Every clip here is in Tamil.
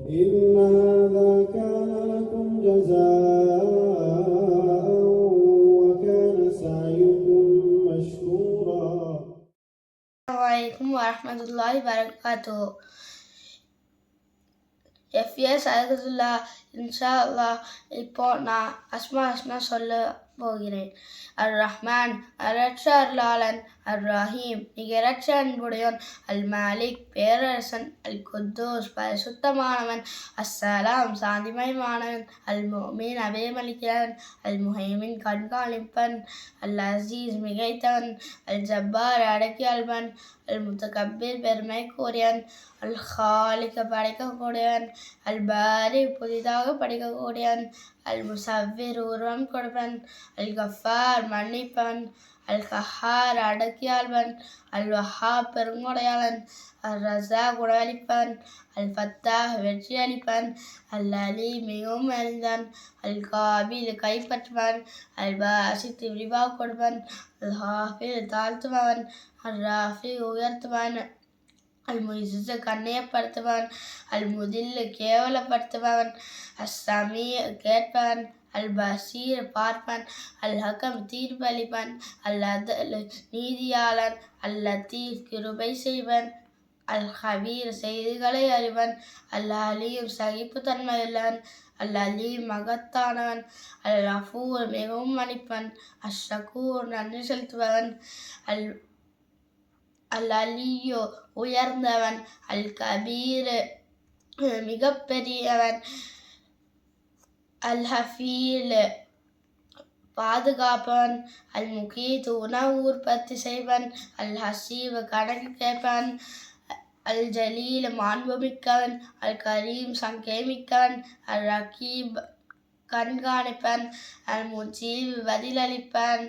إن هذا كان لكم جزاء وكان سعيكم مشكورا. السلام عليكم ورحمة الله وبركاته. எஃப்எஸ் அழகதுல்லா இன்ஷா அல்லாஹ். இப்போ நான் அஸ்மா சொல்ல போகிறேன். அர் ரஹ்மான் அரட்ச அருளாளன், அர் ரஹீம் நிகரற்ற அன்புடையோன், அல் மாலிக் பேரரசன், அல் குத்தூஸ் பரிசுத்தமானவன், அஸ்ஸலாம் சாந்திமயமானவன், அல் முஃமின் அபயமளிக்கிறவன், அல் முஹைமின் கண்காணிப்பன், அல் அசீஸ் மிகைத்தவன், அல் ஜப்பார் அடக்கியாள்வன், அல் முத்தகப்பீர் பெருமை கூறியவன், அல் ஹாலிக் படைக்கக்கூடியவன், அல் பாரி புதிதாக படைக்கக்கூடியவன், அல் முசவ்விர் உருவம் கொடுப்பன், அல் கஃபார் மன்னிப்பவன், அல் கஹார் அடக்கியாள்வன், அல் வஹாப் பெருங்கொடையாளன், அல் ரஸா குணவளிப்பவன், அல் ஃபத்தாஹ் வெற்றி அளிப்பன், அல் அலி மிகவும் அறிந்தான், அல் காபில் கைப்பற்றுவன், அல் பாசித் விரிவாக கொடுப்பன், அல் ஹாஃபில் தாழ்த்துபவன், அல் ராஃபி உயர்த்துவன், அல் முஇஸ்ஸு கண்ணியப்படுத்துபவன், அல் முதில்லு கேவலப்படுத்துபவன், அஸ்ஸமீ கேட்பவன், அல் பசீர் பார்ப்பன், அல் ஹக்கம் தீர்ப்பளிப்பன், அல் அதல் நீதியாளன், அல் லத்தீஃப் கிருபை செய்வன், அல் ஹபீர் செய்திகளை அறிவன், அல் அலீம் சகிப்புத்தன்மையுள்ளவன், அல் அலீம் மகத்தானவன், அல் அஃபூர் மிகவும் மன்னிப்பன், அஷ் ஷகூர் நன்றி செலுத்துபவன், அல் அலியோ உயர்ந்தவன், அல் கபீர் மிக பெரியவன், அல் ஹஃபீல் பாதுகாப்பவன், அல் முகீத் உணவு உற்பத்தி செய்வன், அல் ஹசீப் கணக்கு கேட்பவன், அல் ஜலீல் மாண்புமிக்கவன், அல் கரீம் சங்கைமிக்கவன், அல் ரகீப் கண்காணிப்பன், அல் முஜீப் பதிலளிப்பன்,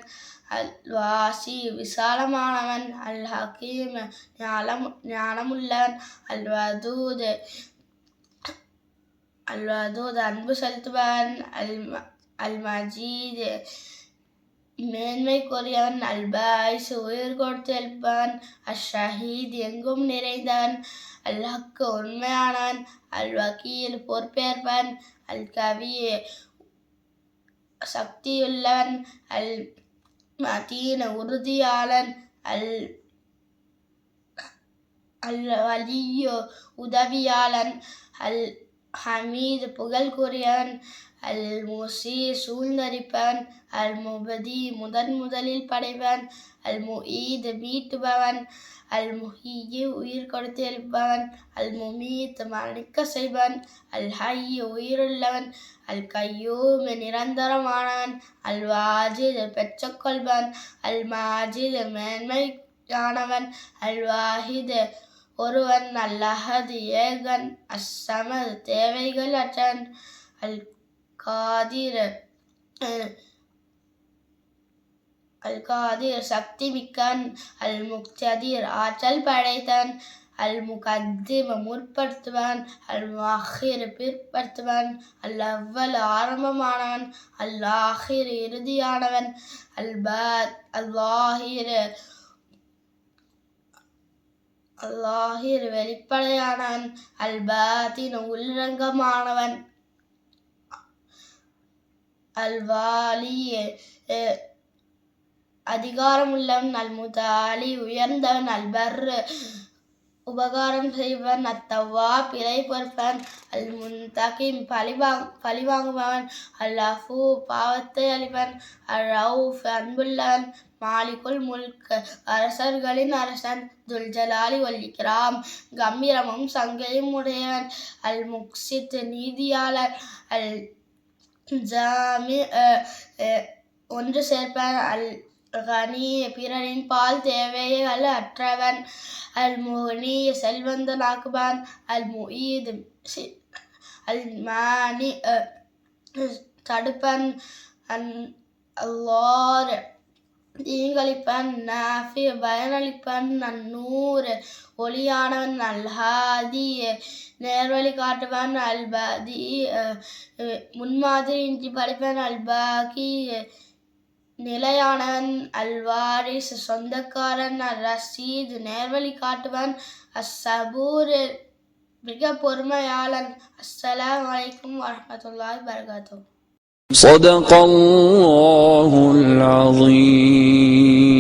அல் வாசி விசாலமானவன், அல் ஹக்கீம் ஞானமுள்ளவன், அல் வதூத் அன்பு செலுத்துபவன், அல் மஜீத் மேன்மைக்குரியவன், அல் பாயிஸ் உயிர் கொடுத்து எழுப்பவன், அல் ஷஹீத் எங்கும் நிறைந்தவன், அல் ஹக் உண்மையானவன், அல் வக்கீல் பொறுப்பேற்பவன், அல் கவி சக்தியுள்ளவன், அல் மதீன் உறுதியாளன், அல் வலியு உதவியாளன், அல் ஹமீத் புகழ்குரியவன், அல் முசி சூழ்ந்தரிப்பவன், அல் முபதி முதலில் படைப்பவன், அல் முஈத் மீட்டுபவன், அல் முஹியி உயிர் கொடுத்து எழுப்பவன், அல் முமீத் மரணிக்க செய்வன், அல் ஹய் உயிருள்ளவன், அல் கையூம் நிரந்தரமானவன், அல் வாஜித் பெற்றுக்கொள்பவன், அல் மாஜித் மேன்மையானவன், அல் வாஹித் ஒருவன், அல் அஹத் ஏகன், அஸ்ஸமத் தேவைகள் அற்றவன், அல் காதிர் சக்தி மிக்கவன், அல் முக்ததிர் ஆற்றல் படைத்தவன், அல் முகத்திம் முற்படுத்துவன், அல் முஅஹிர் பிற்படுத்துவன், அல் அவ்வல் ஆரம்பமானவன், அல் ஆஹிர் இறுதியானவன், அல்லாஹிர் வெளிப்படையானவன், அல் பாத்தின் உள்ரங்கமானவன், அல் வாலி அதிகாரமுள்ளவன், அல் முதாலி உயர்ந்தவன், அல் பர் உபகாரம் செய்வன், அத்தவ்வா பிழை பொறுப்பவன், அல் முன்தகிம் பழிவாங்குபவன், அல் அஃபூ பாவத்தை அளிப்பன், அல் ரவுஃப் அன்புள்ளவன், மாலிகுல் முல்க் அரசர்களின் அரசன், துல் ஜலாலி வல் இக்ராம் கம்பீரமும் சங்கையும் உடையவன், அல் முக்சித் நீதியாளர், அல் ஜாமி ஒன்று சேர்ப்பன், அல் கனி பிறரின் பால் தேவைகள் அற்றவன், அல் முகனி செல்வந்தனாக்குவான், அல் முஈத் அல் மானி தடுப்பன், அல்லார் தீங்களிப்பன், நாஃபி பயனளிப்பன், அந்நூர் ஒளியானவன், அல் ஹாதி நேர்வழி காட்டுவன், அல் பதி முன்மாதிரி இன்றி படைப்பன், அல் பாகி நிலையானவன், அல் வாரிஸ் சொந்தக்காரன், அல் ரஷீத் நேர்வழி காட்டுவன், அஸ் சபூர் மிக பொறுமையாளன். அஸ்ஸலாமு அலைக்கும் வரஹ்மத்துல்லாஹி வபரகாத்துஹு. صدق الله العظيم.